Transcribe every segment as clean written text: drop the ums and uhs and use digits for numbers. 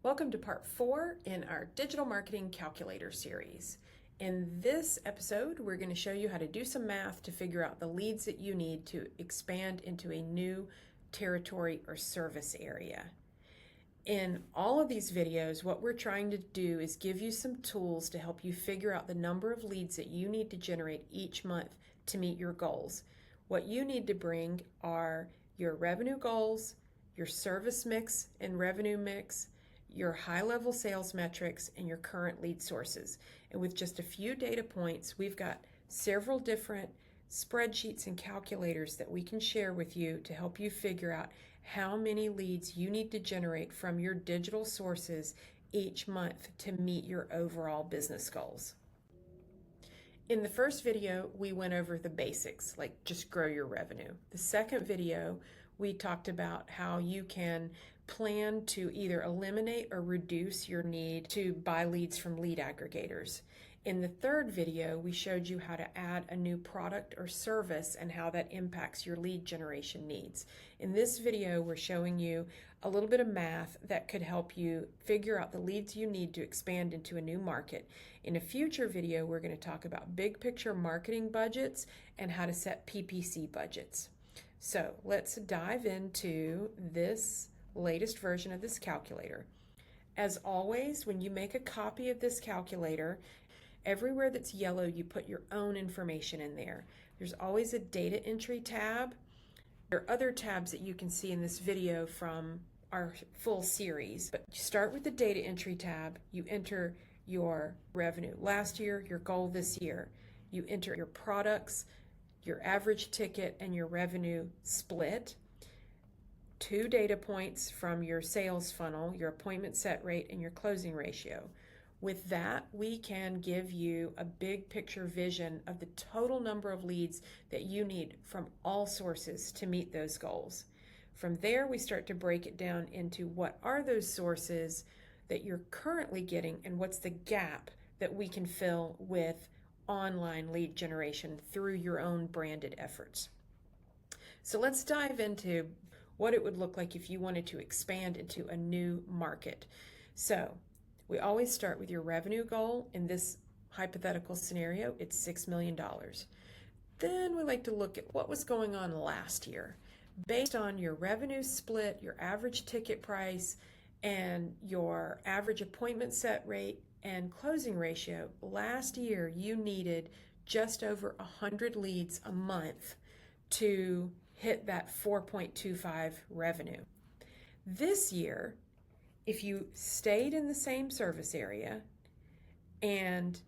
Welcome to part 4 in our Digital Marketing Calculator series. In this episode, we're going to show you how to do some math to figure out the leads that you need to expand into a new territory or service area. In all of these videos, what we're trying to do is give you some tools to help you figure out the number of leads that you need to generate each month to meet your goals. What you need to bring are your revenue goals, your service mix and revenue mix, your high-level sales metrics, and your current lead sources. And with just a few data points, we've got several different spreadsheets and calculators that we can share with you to help you figure out how many leads you need to generate from your digital sources each month to meet your overall business goals. In the first video, we went over the basics, like just grow your revenue. The second video, we talked about how you can plan to either eliminate or reduce your need to buy leads from lead aggregators. In the third video, we showed you how to add a new product or service and how that impacts your lead generation needs. In this video, we're showing you a little bit of math that could help you figure out the leads you need to expand into a new market. In a future video, we're going to talk about big picture marketing budgets and how to set PPC budgets. So let's dive into this latest version of this calculator. As always, when you make a copy of this calculator, everywhere that's yellow, you put your own information in there. There's always a data entry tab. There are other tabs that you can see in this video from our full series. But you start with the data entry tab. You enter your revenue last year, your goal this year. You enter your products, your average ticket, and your revenue split. 2 data points from your sales funnel, your appointment set rate, and your closing ratio. With that, we can give you a big picture vision of the total number of leads that you need from all sources to meet those goals. From there, we start to break it down into what are those sources that you're currently getting and what's the gap that we can fill with online lead generation through your own branded efforts. So let's dive into what it would look like if you wanted to expand into a new market. So we always start with your revenue goal. In this hypothetical scenario, it's $6 million. Then we like to look at what was going on last year. Based on your revenue split, your average ticket price, and your average appointment set rate and closing ratio, last year you needed just over 100 leads a month to hit that 4.25 revenue. This year, if you stayed in the same service area and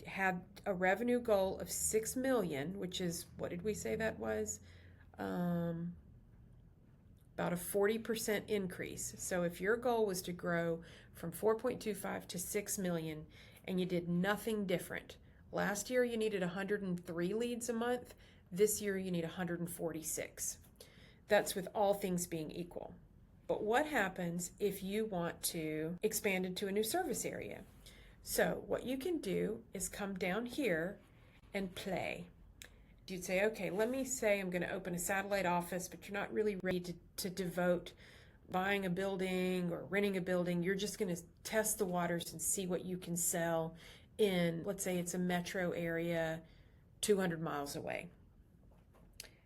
had a revenue goal of 6 million, which is, what did we say that was? About a 40% increase. So if your goal was to grow from 4.25 to 6 million and you did nothing different, last year you needed 103 leads a month. This year you need 146. That's with all things being equal. But what happens if you want to expand into a new service area? So what you can do is come down here and play. You'd say, okay, let me say I'm going to open a satellite office, but you're not really ready to devote buying a building or renting a building. You're just going to test the waters and see what you can sell in, let's say it's a metro area 200 miles away.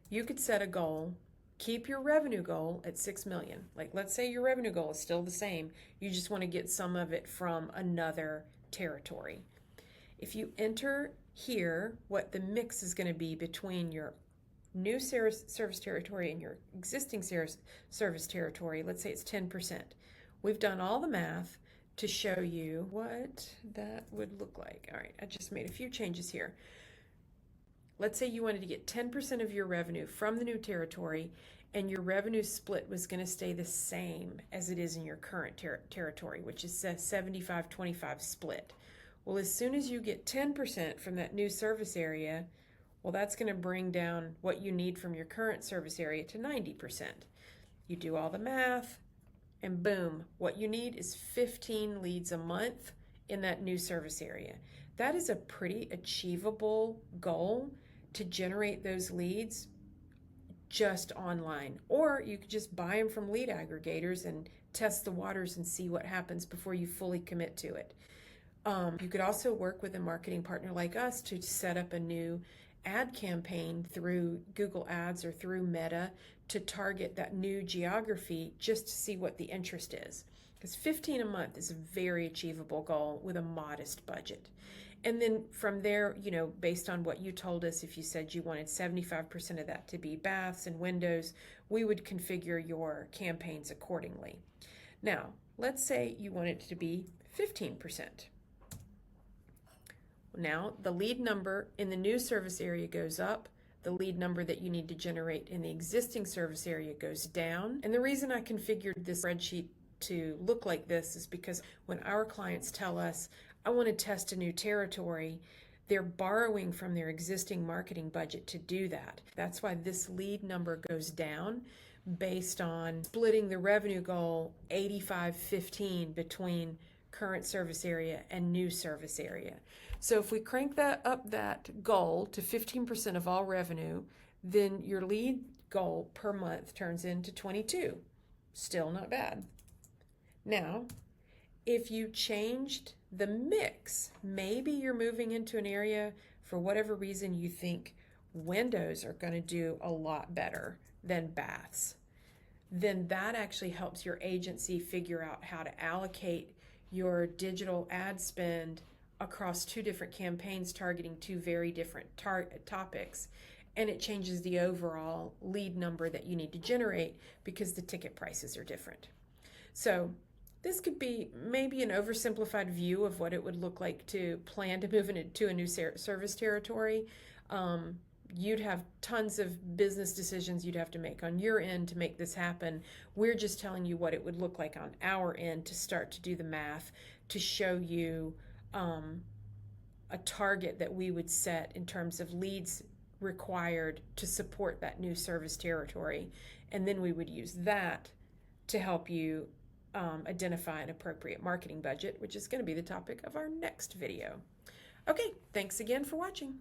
You could set a goal, keep your revenue goal at 6 million. Like, let's say your revenue goal is still the same. You just want to get some of it from another territory. If you enter here what the mix is going to be between your new service territory and your existing service territory, let's say it's 10%. We've done all the math to show you what that would look like. All right, I just made a few changes here. Let's say you wanted to get 10% of your revenue from the new territory and your revenue split was going to stay the same as it is in your current territory, which is a 75-25 split. Well, as soon as you get 10% from that new service area, well, that's going to bring down what you need from your current service area to 90%. You do all the math, and boom, what you need is 15 leads a month in that new service area. That is a pretty achievable goal to generate those leads just online. Or you could just buy them from lead aggregators and test the waters and see what happens before you fully commit to it. You could also work with a marketing partner like us to set up a new ad campaign through Google Ads or through Meta to target that new geography just to see what the interest is. Because 15 a month is a very achievable goal with a modest budget. And then from there, based on what you told us, if you said you wanted 75% of that to be baths and windows, we would configure your campaigns accordingly. Now, let's say you want it to be 15%. Now, the lead number in the new service area goes up. The lead number that you need to generate in the existing service area goes down. And the reason I configured this spreadsheet to look like this is because when our clients tell us, I want to test a new territory, they're borrowing from their existing marketing budget to do that. That's why this lead number goes down based on splitting the revenue goal 85-15 between current service area and new service area. So if we crank that goal to 15% of all revenue, then your lead goal per month turns into 22. Still not bad. Now, if you changed the mix, maybe you're moving into an area for whatever reason you think windows are going to do a lot better than baths, then that actually helps your agency figure out how to allocate your digital ad spend across two different campaigns targeting two very different topics, and it changes the overall lead number that you need to generate because the ticket prices are different. So this could be maybe an oversimplified view of what it would look like to plan to move into a new service territory. You'd have tons of business decisions you'd have to make on your end to make this happen. We're just telling you what it would look like on our end to start to do the math to show you a target that we would set in terms of leads required to support that new service territory. And then we would use that to help you identify an appropriate marketing budget, which is going to be the topic of our next video. Okay, thanks again for watching.